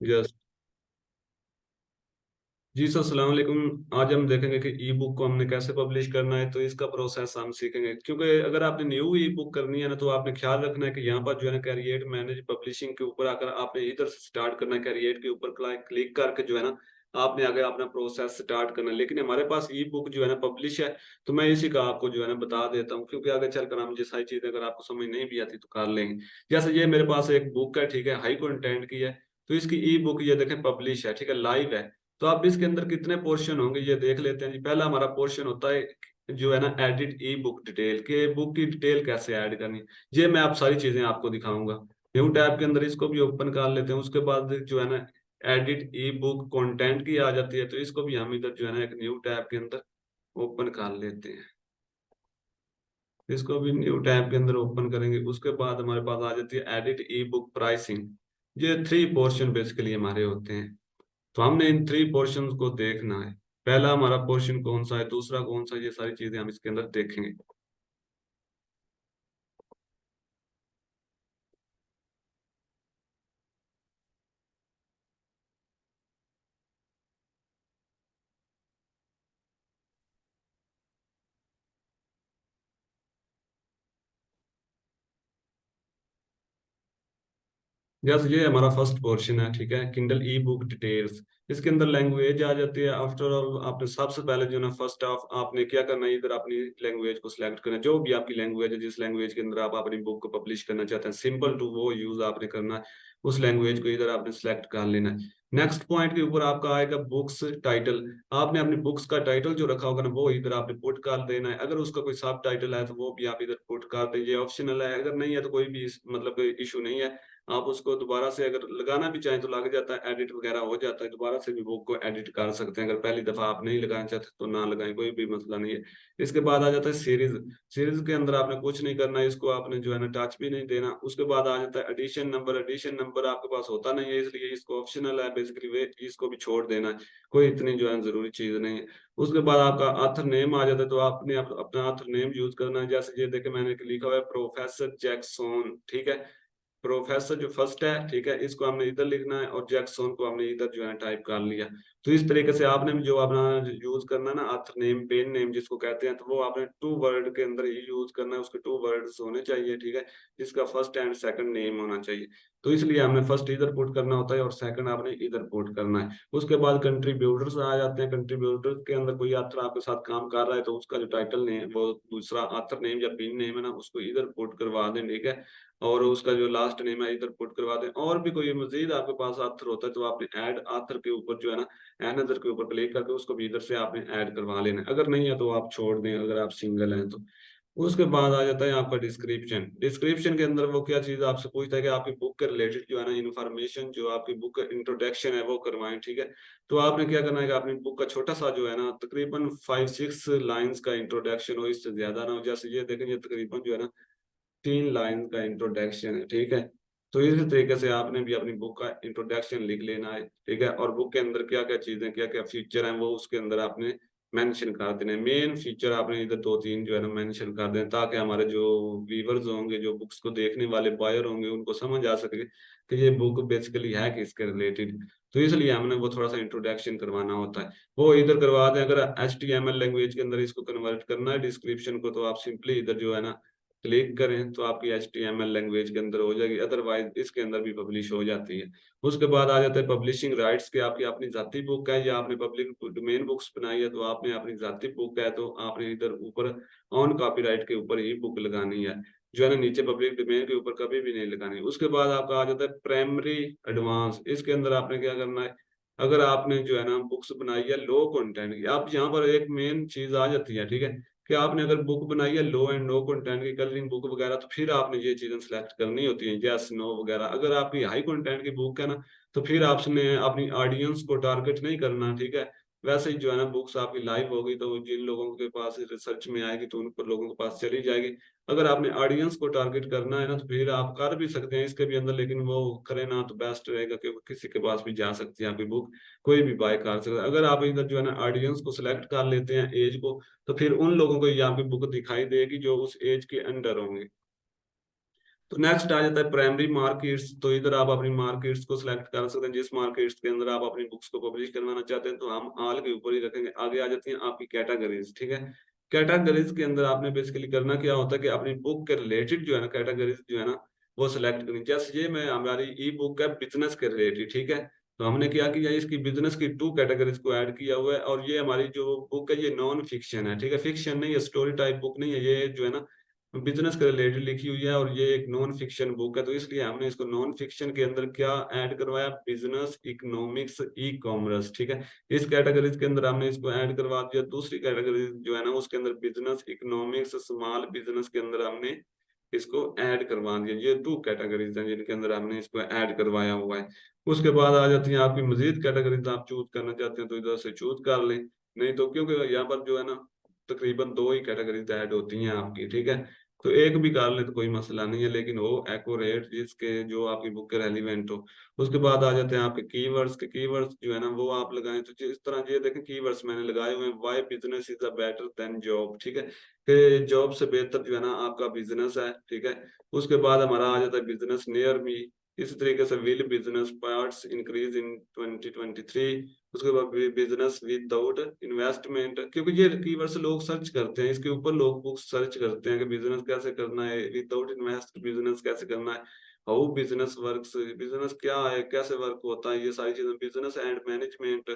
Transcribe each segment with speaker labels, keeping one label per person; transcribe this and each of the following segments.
Speaker 1: Yes. जी sir, अस्सलाम वालेकुम। आज हम देखेंगे कि ई बुक को हमने कैसे पब्लिश करना है, तो इसका प्रोसेस हम सीखेंगे। क्योंकि अगर आपने न्यू ई बुक करनी है ना, तो आपने ख्याल रखना है कि यहाँ पर जो है ना, कैरिएट मैनेज पब्लिशिंग के ऊपर आकर आपने इधर से स्टार्ट करना है। कैरिएट के ऊपर क्लिक करके जो है ना, आपने आगे अपना प्रोसेस स्टार्ट करना है। लेकिन हमारे पास ई बुक जो है ना पब्लिश है, तो मैं इसी का आपको जो है ना बता देता हूँ, क्योंकि आगे चलकर हम ये सारी चीजें अगर आपको समझ नहीं भी आती तो कर लेंगे। जैसे ये मेरे पास एक बुक है, ठीक है, हाई कंटेंट की है। तो इसकी ई बुक ये देखें पब्लिश है, ठीक है, लाइव है। तो आप इसके अंदर कितने पोर्शन होंगे ये देख लेते हैं जी। पहला हमारा पोर्शन होता है जो है ना, एडिट ई बुक डिटेल, के बुक की डिटेल कैसे ऐड करनी है। ये मैं आप सारी चीजें आपको दिखाऊंगा। न्यू टैब के अंदर इसको भी ओपन कर लेते हैं। उसके बाद जो है ना, एडिट ई बुक कंटेंट की आ जाती है, तो इसको भी हम इधर जो है ना एक न्यू टैब के अंदर ओपन कर लेते हैं। इसको भी न्यू टैब के अंदर ओपन करेंगे। उसके बाद हमारे पास आ जाती है एडिट ई बुक प्राइसिंग। ये थ्री पोर्शन बेसिकली हमारे होते हैं। तो हमने इन थ्री पोर्शंस को देखना है। पहला हमारा पोर्शन कौन सा है, दूसरा कौन सा है, ये सारी चीजें हम इसके अंदर देखेंगे। जैसे ये हमारा फर्स्ट पोर्शन है, ठीक है, किंडल ई बुक डिटेल्स। इसके अंदर लैंग्वेज आ जाती है। आफ्टर ऑल आपने सबसे पहले जो ना, फर्स्ट ऑफ आपने क्या करना है, इधर अपनी लैंग्वेज को सिलेक्ट करना है। जो भी आपकी लैंग्वेज है, जिस लैंग्वेज के अंदर आप अपनी बुक को पब्लिश करना चाहते हैं, सिंपल टू वो यूज आपने करना है। उस लैंग्वेज को इधर आपने सिलेक्ट कर लेना है। नेक्स्ट पॉइंट के ऊपर आपका आएगा बुक्स टाइटल। आपने अपनी बुक्स का टाइटल जो रखा होगा ना, वो इधर आपने पुट कर देना है। अगर उसका कोई सब टाइटल है तो वो भी आप इधर पुट कर दें। ये ऑप्शनल है, अगर नहीं है तो कोई भी मतलब कोई इशू नहीं है। आप उसको दोबारा से अगर लगाना भी चाहें तो लग जाता है, एडिट वगैरह हो जाता है। दोबारा से भी बुक को एडिट कर सकते हैं। अगर पहली दफा आप नहीं लगाना चाहते तो ना लगाएं, कोई भी मसला नहीं है। इसके बाद आ जाता है सीरीज। सीरीज के अंदर आपने कुछ नहीं करना है, इसको आपने जो है ना टच भी नहीं देना। उसके बाद आ जाता है एडिशन नंबर। एडिशन नंबर आपके पास होता नहीं है, इसलिए इसको ऑप्शनल है बेसिकली, वे इसको भी छोड़ देना है। कोई इतनी जो है जरूरी चीज नहीं है। उसके बाद आपका ऑथर नेम आ जाता है, तो आपने अपना ऑथर नेम यूज करना है। जैसे ये देखे मैंने लिखा हुआ है प्रोफेसर जैक्सन, ठीक है। प्रोफेसर जो फर्स्ट है, ठीक है, इसको हमने इधर लिखना है, और जैक्सन को हमने इधर जो है टाइप कर लिया। तो इस तरीके से आपने भी जो अपना यूज करना है ना, ऑथर नेम, पेन नेम जिसको कहते हैं, तो वो आपने टू वर्ड के अंदर ही यूज करना है। उसके टू वर्ड्स होने चाहिए, ठीक है, जिसका फर्स्ट एंड सेकंड नेम होना चाहिए। तो इसलिए हमने फर्स्ट इधर पुट करना होता है और सेकंड आपने इधर पुट करना है। उसके बाद कंट्रीब्यूटर्स आ जाते हैं। कंट्रीब्यूटर्स के अंदर कोई ऑथर आपके साथ काम कर रहा है, तो उसका जो टाइटल नेम, वो दूसरा ऑथर नेम या पिन नेम है ना, उसको इधर पुट करवा दें, ठीक है। और उसका जो लास्ट नेम है इधर पुट करवा दें। और भी कोई मजीद आपके पास आथर होता है, तो आपने ऐड आथर के ऊपर जो है ना, अनदर के ऊपर क्लिक करके उसको भी इधर से आपने ऐड करवा लेना है। अगर नहीं है तो आप छोड़ दें, अगर आप सिंगल हैं तो। उसके बाद आ जाता है आपका डिस्क्रिप्शन। डिस्क्रिप्शन के अंदर वो क्या चीज आपसे पूछता है कि आपकी बुक के रिलेटेड जो है ना इन्फॉर्मेशन, जो आपकी बुक का इंट्रोडक्शन है वो करवाएं, ठीक है। तो आपने क्या करना है कि अपनी बुक का छोटा सा जो है ना, तकरीबन 5-6 लाइंस का इंट्रोडक्शन हो, इससे ज्यादा ना हो। जैसे ये देखें, ये तकरीबन जो है ना 3 लाइन का इंट्रोडक्शन है, ठीक है। तो इसी तरीके से आपने भी अपनी बुक का इंट्रोडक्शन लिख लेना है, ठीक है। और बुक के अंदर क्या क्या चीजें, क्या क्या फीचर हैं, वो उसके अंदर आपने मेंशन कर देने। मेन फीचर आपने इधर 2-3 जो है ना मेंशन कर दें, ताकि हमारे जो व्यूवर्स होंगे, जो बुक्स को देखने वाले बायर होंगे, उनको समझ आ सके कि ये बुक बेसिकली है किसके रिलेटेड। तो इसलिए हमने वो थोड़ा सा इंट्रोडक्शन करवाना होता है, वो इधर करवा दें। अगर HTML लैंग्वेज के अंदर इसको कन्वर्ट करना है डिस्क्रिप्शन को, तो आप सिंपली इधर जो है ना क्लिक करें, तो आपकी HTML लैंग्वेज के अंदर हो जाएगी। अदरवाइज इसके अंदर भी पब्लिश हो जाती है। उसके बाद आ जाता है पब्लिशिंग राइट्स के। आपकी अपनी जाती बुक है या आपने पब्लिक डोमेन बुक्स बनाई है, तो आपने अपनी जाती बुक है, तो आपने इधर ऊपर ऑन कॉपीराइट के ऊपर ही बुक लगानी है, जो है ना नीचे पब्लिक डोमेन के ऊपर कभी भी नहीं लगानी। उसके बाद आपका आ जाता है प्राइमरी एडवांस। इसके अंदर आपने क्या करना है, अगर आपने जो है ना बुक्स बनाई है लो कंटेंट की, आप यहाँ पर एक मेन चीज आ जाती है, ठीक है, कि आपने अगर बुक बनाई है लो एंड नो कंटेंट की, कलरिंग बुक वगैरह, तो फिर आपने ये चीजें सेलेक्ट करनी होती हैं, यस नो वगैरह। अगर आपकी हाई कंटेंट की बुक है ना, तो फिर आपने अपनी ऑडियंस को टारगेट नहीं करना, ठीक है। वैसे ही जो है ना, बुक्स आपकी लाइव होगी तो जिन लोगों के पास रिसर्च में आएगी तो उन पर लोगों के पास चली जाएगी। अगर आपने ऑडियंस को टारगेट करना है ना, तो फिर आप कर भी सकते हैं इसके भी अंदर, लेकिन वो करें ना तो बेस्ट रहेगा, क्योंकि किसी के पास भी जा सकती है आपकी बुक, कोई भी बाय कर सकता है। अगर आप इधर जो है ना ऑडियंस को सिलेक्ट कर लेते हैं, एज को, तो फिर उन लोगों को ये आपकी बुक दिखाई देगी जो उस एज के अंडर होंगे। तो नेक्स्ट आ जाता है प्राइमरी मार्केट्स। तो इधर आप अपनी मार्केट्स को सिलेक्ट कर सकते हैं, जिस मार्केट्स के अंदर आप अपनी बुक्स को पब्लिश करवाना चाहते हैं, तो हम ऑल के ऊपर ही रखेंगे। आगे आ जाती हैं आपकी कैटेगरीज, ठीक है। कैटेगरीज के अंदर आपने बेसिकली करना क्या होता है कि अपनी बुक के रिलेटेड जो है ना कैटेगरीज जो है ना वो सिलेक्ट करनी। जैसे ये मैं हमारी ई बुक है बिजनेस के रिलेटेड, ठीक है। तो हमने क्या किया, इसकी बिजनेस की 2 कैटेगरीज को ऐड किया हुआ है। और ये हमारी जो बुक है ये नॉन फिक्शन है, ठीक है, फिक्शन नहीं है, स्टोरी टाइप बुक नहीं है, ये जो है ना बिजनेस के रिलेटेड लिखी हुई है और ये एक नॉन फिक्शन बुक है। तो इसलिए हमने इसको नॉन फिक्शन के अंदर क्या ऐड करवाया, बिजनेस, इकोनॉमिक्स, ई कॉमर्स, ठीक है। इस कैटेगरीज के अंदर हमने इसको ऐड करवा दिया। दूसरी कैटेगरी जो है ना उसके अंदर बिजनेस, इकोनॉमिक्स, स्मॉल बिजनेस के अंदर हमने इसको ऐड करवा दिया। ये 2 कैटेगरीज हैं जिनके अंदर हमने इसको ऐड करवाया हुआ है। उसके बाद आ जाती है आपकी मजीद कैटेगरीज, आप चूज करना चाहते हैं तो इधर से चूज कर लें। नहीं तो क्योंकि यहाँ पर जो है ना तकरीबन 2 ही कैटेगरीज ऐड होती हैं आपकी, ठीक है। तो एक भी कर ले तो कोई मसला नहीं है, लेकिन वो एक्यूरेट जिसके जो आपकी बुक के रेलिवेंट हो। उसके बाद आ जाते हैं आपके कीवर्ड्स के। कीवर्ड्स जो है ना वो आप लगाएं तो जिस तरह ये देखें कीवर्ड्स मैंने लगाए हुए हैं, why business is a better than job, ठीक है, कि जॉब से बेहतर जो है ना आपका बिजनेस है, ठीक है। उसके बाद हमारा आ जाता है बिजनेस नियर मी। इसी तरीके से will business parts increase in 2023। उसके बाद बिजनेस विदाउट इन्वेस्टमेंट, क्योंकि ये कीवर्ड से लोग सर्च करते हैं, इसके ऊपर लोग बुक सर्च करते हैं कि बिजनेस कैसे करना है, विदाउट इन्वेस्ट बिजनेस कैसे करना है, हाउ बिजनेस वर्क्स, बिजनेस क्या है, कैसे वर्क होता है, ये सारी चीजें, बिजनेस एंड मैनेजमेंट,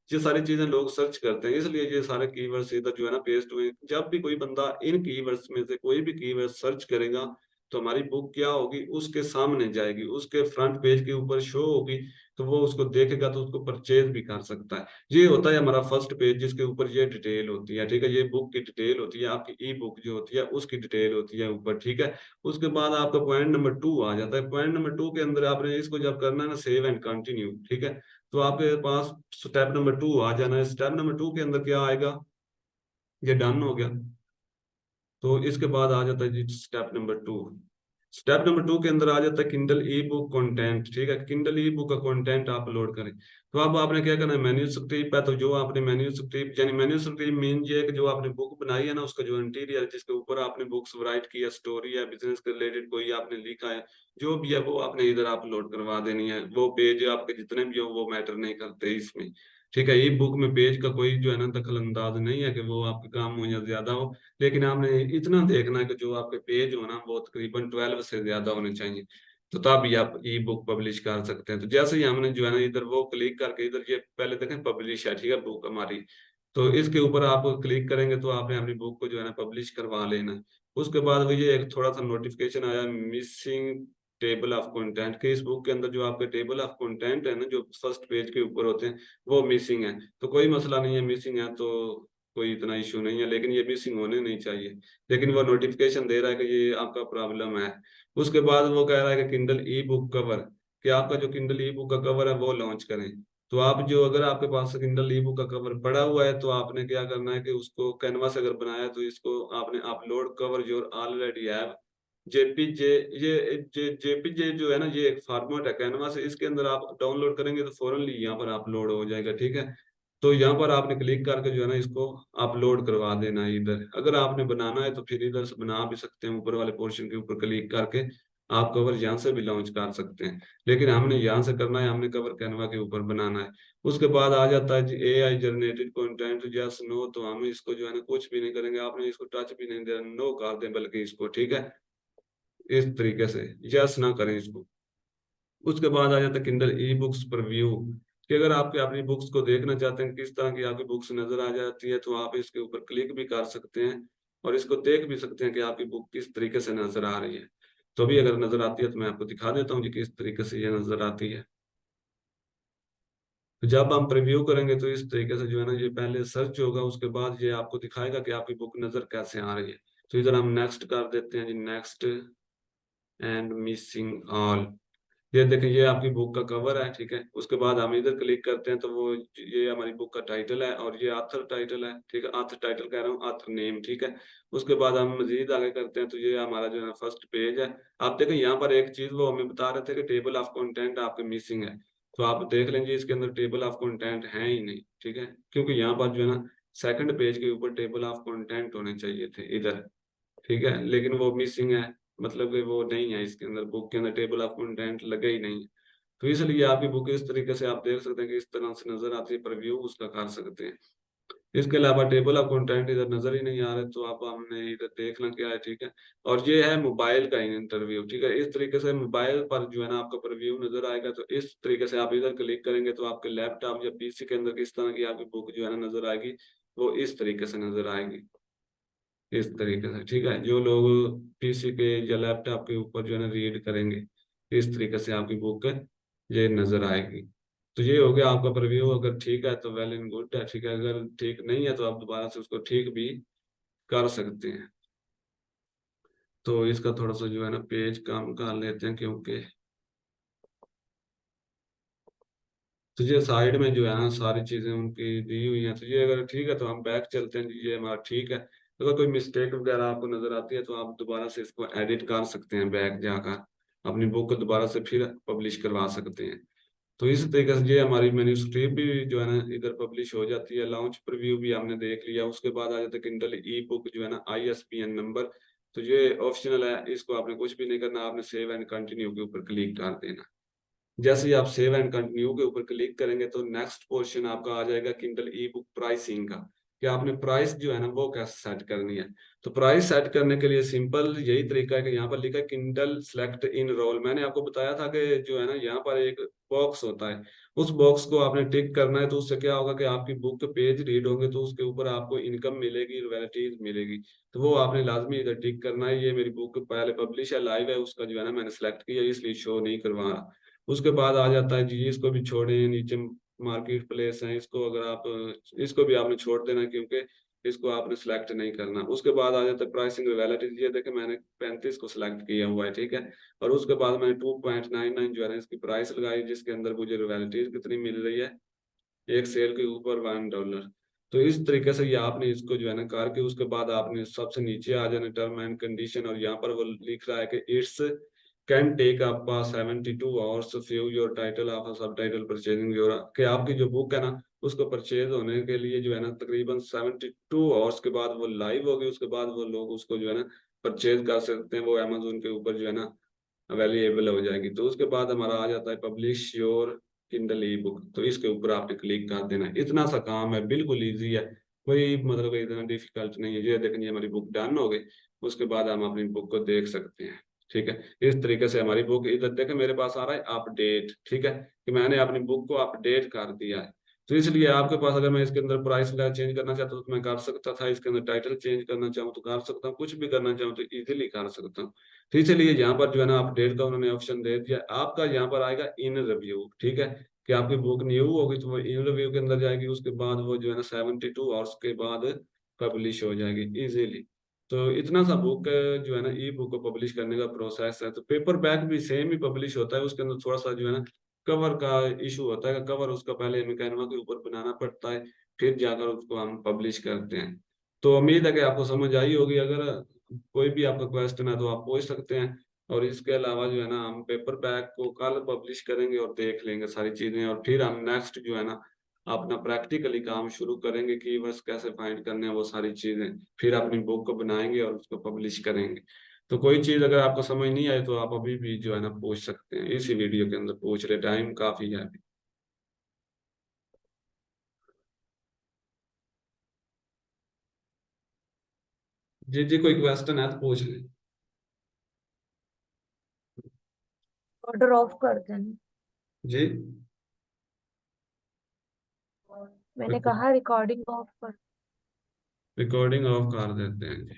Speaker 1: ये सारी चीजें लोग सर्च करते हैं। इसलिए ये सारे कीवर्ड्स इधर जो है ना पेस्ट हुए। जब भी कोई बंदा इन कीवर्ड्स में से कोई भी कीवर्ड सर्च करेगा तो हमारी बुक क्या होगी, उसके सामने जाएगी, उसके फ्रंट पेज के ऊपर शो होगी। तो वो उसको देखेगा तो उसको परचेज भी कर सकता है। ये होता है हमारा फर्स्ट पेज जिसके ऊपर ये डिटेल होती है, ठीक है। ये बुक की डिटेल होती है, आपकी ई बुक जो होती है उसकी डिटेल होती है ऊपर, ठीक है। उसके बाद आपका पॉइंट नंबर 2 आ जाता है। पॉइंट नंबर 2 के अंदर आपने इसको जब करना है ना सेव एंड कंटिन्यू, ठीक है। तो आपके पास स्टेप नंबर 2 आ जाना है। स्टेप नंबर 2 के अंदर क्या आएगा, ये डन हो गया। तो इसके बाद आ जाता है जी स्टेप नंबर 2। स्टेप नंबर 2 के अंदर आ जाता है किंडल ई बुक कंटेंट, ठीक है। किंडल ई बुक का कंटेंट आप लोड करें। तो अब आपने क्या करना है, मैन्युस्क्रिप्ट है, तो जो आपने मैन्युस्क्रिप्ट यानी मैन्युस्क्रिप्ट मीन ये है कि जो आपने बुक बनाई है ना उसका जो इंटीरियर जिसके ऊपर आपने बुक्स राइट किया, स्टोरी है, बिजनेस के रिलेटेड कोई आपने लिखा है, जो भी है वो आपने इधर अपलोड करवा देनी है। वो पेज आपके जितने भी हो वो मैटर नहीं करते इसमें, ठीक है। ई बुक में पेज का कोई जो है ना दखल अंदाज नहीं है कि वो आपके काम हो या ज्यादा हो। लेकिन आपने इतना देखना है कि जो आपके पेज हो ना वो तकरीबन 12 से ज्यादा होने चाहिए, तो तभी आप ई बुक पब्लिश कर सकते हैं। तो जैसे ही हमने जो है ना इधर वो क्लिक करके इधर ये पहले देखें पब्लिश है, ठीक है, बुक हमारी। तो इसके ऊपर आप क्लिक करेंगे तो आपने अपनी बुक को जो है ना पब्लिश करवा लेना है। उसके बाद वो ये एक थोड़ा सा नोटिफिकेशन आया मिसिंग टेबल ऑफ कंटेंट के, इस बुक के अंदर जो आपके टेबल ऑफ कंटेंट है ना जो फर्स्ट पेज के ऊपर होते हैं वो मिसिंग है। तो कोई मसला नहीं है, मिसिंग है तो कोई इतना इशू नहीं है, लेकिन ये मिसिंग होने नहीं चाहिए। लेकिन वो नोटिफिकेशन दे रहा है कि ये आपका प्रॉब्लम है। उसके बाद वो कह रहा है कि किंडल ई बुक कवर, कि आपका जो किंडल ई बुक का कवर है वो लॉन्च करें। तो आप जो अगर आपके पास किंडल ई बुक का कवर पड़ा हुआ है तो आपने क्या करना है कि उसको कैनवा से अगर बनाया है तो इसको आपने upload cover your already have JPG. ये जेपीजे जो है ना ये एक फॉर्मेट है कैनवा से, इसके अंदर आप डाउनलोड करेंगे तो फौरनली यहाँ पर अपलोड हो जाएगा, ठीक है। तो यहाँ पर आपने क्लिक करके जो है ना इसको अपलोड करवा देना है इधर। अगर आपने बनाना है तो फिर इधर से बना भी सकते हैं, ऊपर वाले पोर्शन के ऊपर क्लिक करके आप कवर यहाँ से भी लॉन्च कर सकते हैं। लेकिन हमने यहाँ से करना है, हमने कवर कैनवा के ऊपर बनाना है। उसके बाद आ जाता है A I generated content, yes no, तो हम इसको जो है ना कुछ भी नहीं करेंगे, आपने इसको टच भी नहीं देना, नो कर दें बल्कि इसको, ठीक है। इस तरीके से यस ना करें इसको। उसके बाद आ जाता है किंडल ई बुक्स पर व्यू, कि अगर आपके अपनी बुक्स को देखना चाहते हैं किस तरह की आपकी बुक्स नजर आ जाती है तो आप इसके ऊपर क्लिक भी कर सकते हैं और इसको देख भी सकते हैं कि आपकी बुक किस तरीके से नजर आ रही है। तो भी अगर नजर आती है तो मैं आपको दिखा देता हूँ कि किस तरीके से ये नजर आती है। तो जब हम प्रीव्यू करेंगे तो इस तरीके से जो है ना ये पहले सर्च होगा, उसके बाद ये आपको दिखाएगा कि आपकी बुक नजर कैसे आ रही है। तो इधर हम नेक्स्ट कर देते हैं जी, नेक्स्ट एंड मिसिंग ऑल। ये देखिए ये आपकी बुक का कवर है, ठीक है। उसके बाद हम इधर क्लिक करते हैं तो वो ये हमारी बुक का टाइटल है और ये ऑथर टाइटल है, ठीक है, ऑथर टाइटल कह रहा हूँ, ऑथर नेम, ठीक है। उसके बाद हम मजीद आगे करते हैं तो ये हमारा जो है फर्स्ट पेज है। आप देखें यहाँ पर एक चीज वो हमें बता रहे थे कि टेबल ऑफ कंटेंट आपके मिसिंग है। तो आप देख लेंगे इसके अंदर टेबल ऑफ कंटेंट है ही नहीं, ठीक है, क्योंकि यहाँ पर जो है ना सेकंड पेज के ऊपर टेबल ऑफ कंटेंट होने चाहिए थे इधर, ठीक है, लेकिन वो मिसिंग है। मतलब कि वो नहीं है, इसके अंदर बुक के अंदर टेबल ऑफ कंटेंट लगे ही नहीं है। तो इसलिए आपकी बुक इस तरीके से आप देख सकते हैं कि इस तरह से नजर आती है, प्रीव्यू उसका कर सकते हैं। इसके अलावा टेबल ऑफ कंटेंट इधर नजर ही नहीं आ रहे, तो आप हमने इधर देखना क्या है, ठीक है। और ये है मोबाइल का इंटरव्यू, ठीक है। इस तरीके से मोबाइल पर जो है ना आपका प्रीव्यू नजर आएगा। तो इस तरीके से आप इधर क्लिक करेंगे तो आपके लैपटॉप या पीसी के अंदर किस तरह की आपकी बुक जो है ना नजर आएगी, वो इस तरीके से नजर आएगी, इस तरीके से, ठीक है। जो लोग पीसी के या लैपटॉप के ऊपर जो है ना रीड करेंगे, इस तरीके से आपकी बुक ये नजर आएगी। तो ये हो गया आपका प्रीव्यू। अगर ठीक है तो वेल एंड गुड है, ठीक है। अगर ठीक नहीं है तो आप दोबारा से उसको ठीक भी कर सकते हैं। तो इसका थोड़ा सा जो है ना पेज कम कर लेते हैं, क्योंकि तो ये साइड में जो है ना सारी चीजें उनकी दी हुई हैं। तो ये अगर ठीक है तो हम बैक चलते हैं जी, ये हमारा ठीक है। अगर कोई मिस्टेक वगैरह आपको नजर आती है तो आप दोबारा से इसको एडिट कर सकते हैं, बैक जाकर अपनी बुक को दोबारा से फिर पब्लिश करवा सकते हैं। तो इस तरीके से ये हमारी मैन्युस्क्रिप्ट भी जो है ना इधर पब्लिश हो जाती है। लॉन्च प्रीव्यू भी हमने देख लिया। उसके बाद आ जाता है किंडल ई बुक जो है ना ISBN नंबर। तो ये ऑप्शनल है, इसको आपने कुछ भी नहीं करना, आपने सेव एंड कंटिन्यू के ऊपर क्लिक कर देना। जैसे ही आप सेव एंड कंटिन्यू के ऊपर क्लिक करेंगे तो नेक्स्ट पोर्शन आपका आ जाएगा किंडल ई बुक प्राइसिंग का, कि आपने प्राइस जो है ना वो कैसे सेट करनी है। तो प्राइस सेट करने के लिए सिंपल यही तरीका है कि यहाँ पर लिखा है किंडल सेलेक्ट इन रोल। मैंने आपको बताया था कि जो है ना यहाँ पर एक बॉक्स होता है, उस बॉक्स को आपने टिक करना है। तो उससे क्या होगा कि आपकी बुक के पेज रीड होंगे तो उसके ऊपर आपको इनकम मिलेगी, रॉयल्टीज मिलेगी। तो वो आपने लाजमी इधर टिक करना है। ये मेरी बुक पहले पब्लिश है, लाइव है, उसका जो है ना मैंने सेलेक्ट किया, इसलिए शो नहीं करवा रहा। उसके बाद आ जाता है जी, इसको भी छोड़े, नीचे मार्केट प्लेस है, इसको अगर आप इसको भी आपने छोड़ देना, क्योंकि इसको आपने सेलेक्ट नहीं करना। उसके बाद आ जाता है प्राइसिंग रिलेटिव। ये देखे मैंने 35 को सिलेक्ट किया हुआ है, ठीक है। और उसके बाद मैंने 2.99 जो है ना इसकी प्राइस लगाई, जिसके अंदर मुझे रॉयल्टीज कितनी मिल रही है, एक सेल के ऊपर $1। तो इस तरीके से ये आपने इसको जो है ना करके उसके बाद आपने सबसे नीचे आ जाना टर्म एंड कंडीशन, और यहाँ पर वो लिख रहा है कि it's can take up 72 hours view your title of subtitle purchasing your, कि आपकी जो बुक है ना उसको परचेज होने के लिए जो है ना तकरीबन 72 आवर्स के बाद वो लाइव होगी। उसके बाद वो लोग उसको जो है ना परचेज कर सकते हैं, वो अमेजोन के ऊपर जो है ना अवेलेबल हो जाएगी। तो उसके बाद हमारा आ जाता है publish your Kindle E book. तो इसके ऊपर आपने क्लिक कर देना है। इतना सा काम है, बिल्कुल इजी है, कोई मतलब इतना डिफिकल्ट नहीं है। ये देखिए हमारी बुक डन हो गई। उसके बाद हम अपनी बुक को देख सकते हैं, ठीक है। इस तरीके से हमारी बुक इधर देखें मेरे पास आ रहा है अपडेट, ठीक है, कि मैंने अपनी बुक को अपडेट कर दिया है। तो इसलिए आपके पास अगर मैं इसके अंदर प्राइस वगैरह चेंज करना चाहता हूँ तो मैं कर सकता था, इसके अंदर टाइटल चेंज करना चाहूँ तो कर सकता हूँ, कुछ भी करना चाहूँ तो इजीली कर सकता हूँ। तो इसलिए यहाँ पर जो है ना अपडेट का उन्होंने ऑप्शन दे दिया। आपका यहाँ पर आएगा इन रिव्यू, ठीक है, कि आपकी बुक न्यू होगी तो वो इन रिव्यू के अंदर जाएगी। उसके बाद वो जो है ना 72 आवर्स के बाद पब्लिश हो जाएगी इजीली। तो इतना सा बुक जो है ना ई बुक को पब्लिश करने का प्रोसेस है। तो पेपर बैक भी सेम ही पब्लिश होता है, उसके अंदर थोड़ा सा जो है ना कवर का इशू होता है। कवर उसका पहले हमें कैनवा के ऊपर बनाना पड़ता है, फिर जाकर उसको हम पब्लिश करते हैं। तो उम्मीद है कि आपको समझ आई होगी। अगर कोई भी आपका क्वेश्चन है तो आप पूछ सकते हैं। और इसके अलावा जो है ना हम पेपर बैक को कल पब्लिश करेंगे और देख लेंगे सारी चीजें, और फिर हम नेक्स्ट जो है ना अपना प्रैक्टिकली काम शुरू करेंगे कि बस कैसे फाइंड करने हैं वो सारी चीजें। फिर अपनी बुक को बनाएंगे और उसको पब्लिश करेंगे। तो कोई चीज अगर आपको समझ नहीं आए तो आप अभी भी जो है ना पूछ सकते हैं, इसी वीडियो के अंदर पूछ रहे, टाइम काफी है अभी। जी जी, कोई क्वेश्चन है तो पूछ लें।
Speaker 2: ऑर्डर ऑफ कर देना।
Speaker 1: जी,
Speaker 2: मैंने कहा रिकॉर्डिंग ऑफ कर।
Speaker 1: रिकॉर्डिंग ऑफ कर देते हैं जी।